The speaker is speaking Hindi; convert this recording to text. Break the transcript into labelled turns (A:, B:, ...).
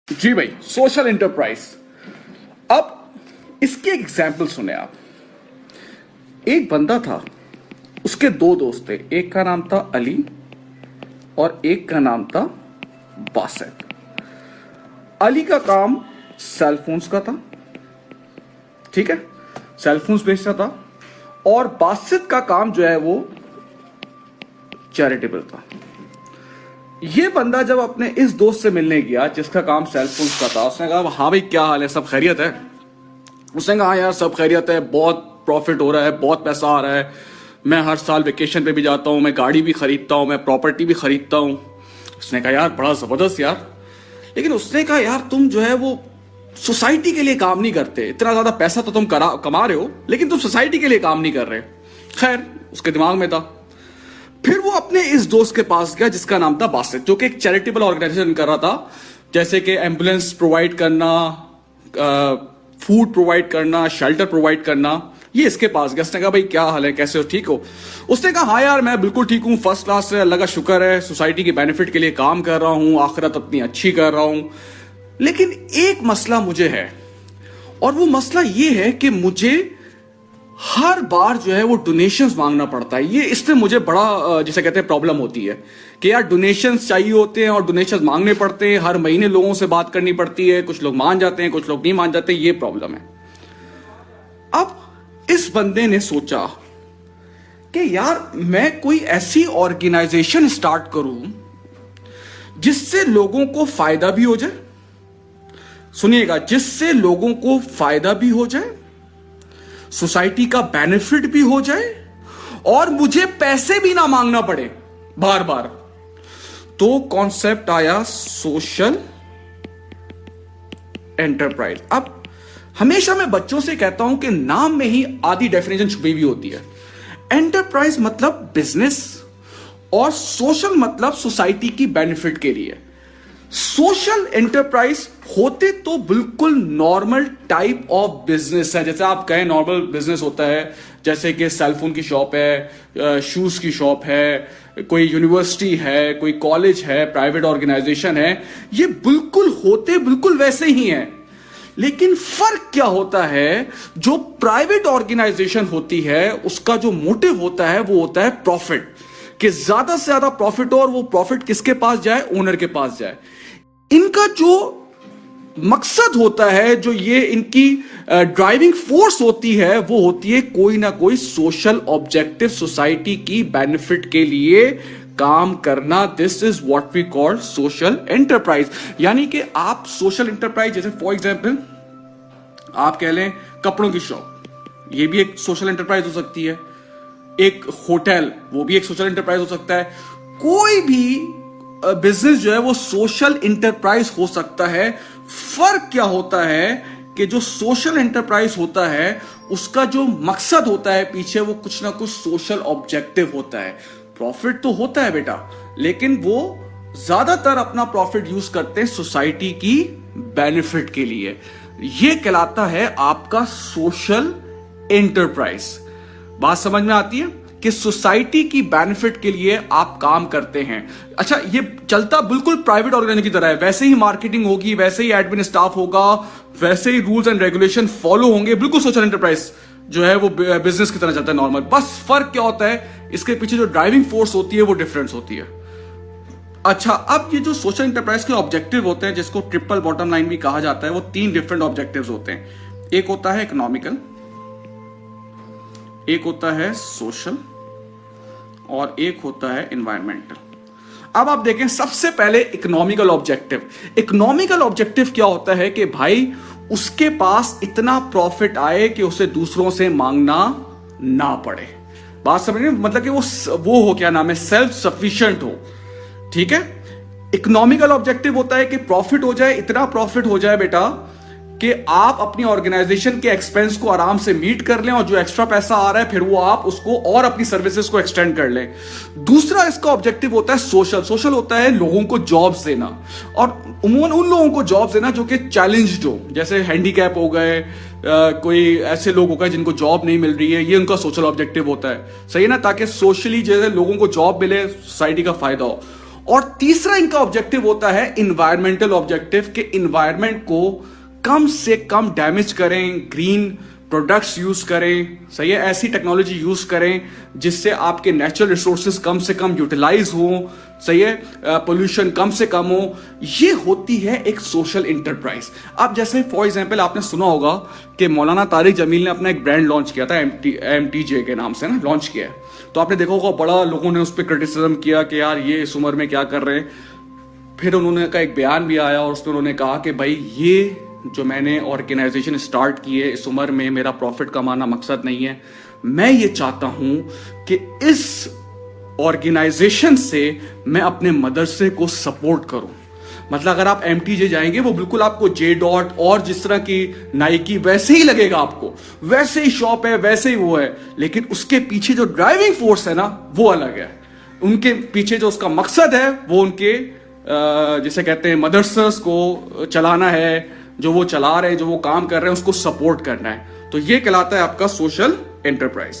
A: जी भाई, सोशल एंटरप्राइज। अब इसके एग्जाम्पल सुने आप। एक बंदा था, उसके दो दोस्त थे। एक का नाम था अली और एक का नाम था बासित। अली का काम सेलफोन्स का था, ठीक है, सेलफोन्स बेचता था। और बासित का काम जो है वो चैरिटेबल था। ये बंदा जब अपने इस दोस्त से मिलने गया जिसका काम सेलफोन्स का था, उसने कहा हाँ भाई क्या हाल है, सब खैरियत है। उसने कहा हाँ यार सब खैरियत है, बहुत प्रॉफिट हो रहा है, बहुत पैसा आ रहा है, मैं हर साल वेकेशन पे भी जाता हूँ, मैं गाड़ी भी खरीदता हूँ, मैं प्रॉपर्टी भी खरीदता हूँ। उसने कहा यार बड़ा जबरदस्त यार। लेकिन उसने कहा यार तुम जो है वो सोसाइटी के लिए काम नहीं करते, इतना ज्यादा पैसा तो तुम कमा रहे हो लेकिन तुम सोसाइटी के लिए काम नहीं कर रहे। खैर उसके दिमाग में था। फिर वो अपने इस दोस्त के पास गया जिसका नाम था बासित, जो कि एक चैरिटेबल ऑर्गेनाइजेशन कर रहा था, जैसे कि एम्बुलेंस प्रोवाइड करना, फूड प्रोवाइड करना, शेल्टर प्रोवाइड करना। ये इसके पास गया। उसने कहा भाई क्या हाल है, कैसे हो, ठीक हो? उसने कहा हाँ यार मैं बिल्कुल ठीक हूँ, फर्स्ट क्लास है, अल्लाह का शुक्र है, सोसाइटी के बेनिफिट के लिए काम कर रहा हूँ, आखिरत अपनी अच्छी कर रहा हूँ। लेकिन एक मसला मुझे है, और वो मसला ये है कि मुझे हर बार जो है वो डोनेशंस मांगना पड़ता है। ये इससे मुझे बड़ा जिसे कहते हैं प्रॉब्लम होती है कि यार डोनेशंस चाहिए होते हैं और डोनेशंस मांगने पड़ते हैं, हर महीने लोगों से बात करनी पड़ती है, कुछ लोग मान जाते हैं, कुछ लोग नहीं मान जाते। ये प्रॉब्लम है। अब इस बंदे ने सोचा कि यार मैं कोई ऐसी ऑर्गेनाइजेशन स्टार्ट करूं जिससे लोगों को फायदा भी हो जाए। सुनिएगा, जिससे लोगों को फायदा भी हो जाए, सोसाइटी का बेनिफिट भी हो जाए और मुझे पैसे भी ना मांगना पड़े बार बार। तो कॉन्सेप्ट आया सोशल एंटरप्राइज। अब हमेशा मैं बच्चों से कहता हूं कि नाम में ही आधी डेफिनेशन छुपी हुई होती है। एंटरप्राइज मतलब बिजनेस और सोशल मतलब सोसाइटी की बेनिफिट के लिए। सोशल एंटरप्राइज होते तो बिल्कुल नॉर्मल टाइप ऑफ बिजनेस है, जैसे आप कहें नॉर्मल बिजनेस होता है, जैसे कि सेलफोन की शॉप है, शूज की शॉप है, कोई यूनिवर्सिटी है, कोई कॉलेज है, प्राइवेट ऑर्गेनाइजेशन है। ये बिल्कुल होते बिल्कुल वैसे ही हैं। लेकिन फर्क क्या होता है, जो प्राइवेट ऑर्गेनाइजेशन होती है उसका जो मोटिव होता है वो होता है प्रॉफिट, कि ज्यादा से ज्यादा प्रॉफिट हो और वो प्रॉफिट किसके पास जाए, ओनर के पास जाए। इनका जो मकसद होता है, जो ये इनकी ड्राइविंग फोर्स होती है, वो होती है कोई ना कोई सोशल ऑब्जेक्टिव, सोसाइटी की बेनिफिट के लिए काम करना। This is what we call social enterprise. यानी कि आप सोशल एंटरप्राइज, जैसे फॉर एग्जांपल आप कह लें कपड़ों की शॉप, ये भी एक सोशल एंटरप्राइज हो सकती है। एक होटल, वो भी एक सोशल एंटरप्राइज हो सकता है। कोई भी बिजनेस जो है वो सोशल एंटरप्राइज हो सकता है। फर्क क्या होता है कि जो सोशल एंटरप्राइज होता है उसका जो मकसद होता है पीछे, वो कुछ ना कुछ सोशल ऑब्जेक्टिव होता है। प्रॉफिट तो होता है बेटा, लेकिन वो ज्यादातर अपना प्रॉफिट यूज करते हैं सोसाइटी की बेनिफिट के लिए। ये कहलाता है आपका सोशल एंटरप्राइज। बात समझ में आती है कि सोसाइटी की बेनिफिट के लिए आप काम करते हैं। अच्छा, ये चलता बिल्कुल प्राइवेट ऑर्गेनाइजेशन की तरह है, वैसे ही मार्केटिंग होगी, वैसे ही एडमिन स्टाफ होगा, वैसे ही रूल्स एंड रेगुलेशन फॉलो होंगे। बिल्कुल सोशल एंटरप्राइज जो है वो बिजनेस की तरह चलता है नॉर्मल। बस फर्क क्या होता है, इसके पीछे जो ड्राइविंग फोर्स होती है वो डिफरेंस होती है। अच्छा, अब ये जो सोशल एंटरप्राइज के ऑब्जेक्टिव होते हैं, जिसको ट्रिपल बॉटम लाइन भी कहा जाता है, वो तीन डिफरेंट ऑब्जेक्टिव्स होते हैं। एक होता है इकोनॉमिकल, एक होता है सोशल और एक होता है एनवायरमेंटल। अब आप देखें, सबसे पहले इकोनॉमिकल ऑब्जेक्टिव। इकोनॉमिकल ऑब्जेक्टिव क्या होता है कि भाई उसके पास इतना प्रॉफिट आए कि उसे दूसरों से मांगना ना पड़े। बात समझ रहे हैं? मतलब कि वो हो, क्या नाम है, सेल्फ सफिशिएंट हो। ठीक है। इकोनॉमिकल ऑब्जेक्टिव होता है कि प्रॉफिट हो जाए, इतना प्रॉफिट हो जाए बेटा कि आप अपनी ऑर्गेनाइजेशन के एक्सपेंस को आराम से मीट कर लें, और जो एक्स्ट्रा पैसा आ रहा है फिर वो आप उसको और अपनी सर्विसेज को एक्सटेंड कर लें। दूसरा इसका ऑब्जेक्टिव होता है सोशल। सोशल होता है लोगों को जॉब्स देना, और उमूमन उन लोगों को जॉब्स देना जो कि चैलेंज्ड हो, जैसे हैंडीकैप हो गए, कोई ऐसे लोग हो गए जिनको जॉब नहीं मिल रही है। ये उनका सोशल ऑब्जेक्टिव होता है, सही है ना, ताकि सोशली जैसे लोगों को जॉब मिले, सोसाइटी का फायदा हो। और तीसरा इनका ऑब्जेक्टिव होता है इन्वायरमेंटल ऑब्जेक्टिव, कि इन्वायरमेंट को कम से कम डैमेज करें, ग्रीन प्रोडक्ट्स यूज करें, सही है, ऐसी टेक्नोलॉजी यूज करें जिससे आपके नेचुरल रिसोर्सेज कम से कम यूटिलाइज हो, सही है, पोल्यूशन कम से कम हो। ये होती है एक सोशल इंटरप्राइज। अब जैसे फॉर एग्जांपल आपने सुना होगा कि मौलाना तारिक जमील ने अपना एक ब्रांड लॉन्च किया था, MTJ के नाम से ना लॉन्च किया है। तो आपने देखा होगा बड़ा लोगों ने उस पर क्रिटिसिज्म किया कि यार ये इस उम्र में क्या कर रहे हैं। फिर उन्होंने का एक बयान भी आया और उसमें उन्होंने कहा कि भाई ये जो मैंने ऑर्गेनाइजेशन स्टार्ट की है इस उम्र में, मेरा प्रॉफिट कमाना मकसद नहीं है। मैं ये चाहता हूं कि इस ऑर्गेनाइजेशन से मैं अपने मदरसे को सपोर्ट करूं। मतलब अगर आप MTJ जाएंगे वो बिल्कुल आपको J. और जिस तरह की नाइकी वैसे ही लगेगा, आपको वैसे ही शॉप है, वैसे ही वो है, लेकिन उसके पीछे जो ड्राइविंग फोर्स है ना वो अलग है। उनके पीछे जो उसका मकसद है वो उनके जिसे कहते हैं मदरसेस को चलाना है, जो वो चला रहे हैं, जो वो काम कर रहे हैं उसको सपोर्ट करना है। तो ये कहलाता है आपका सोशल एंटरप्राइज।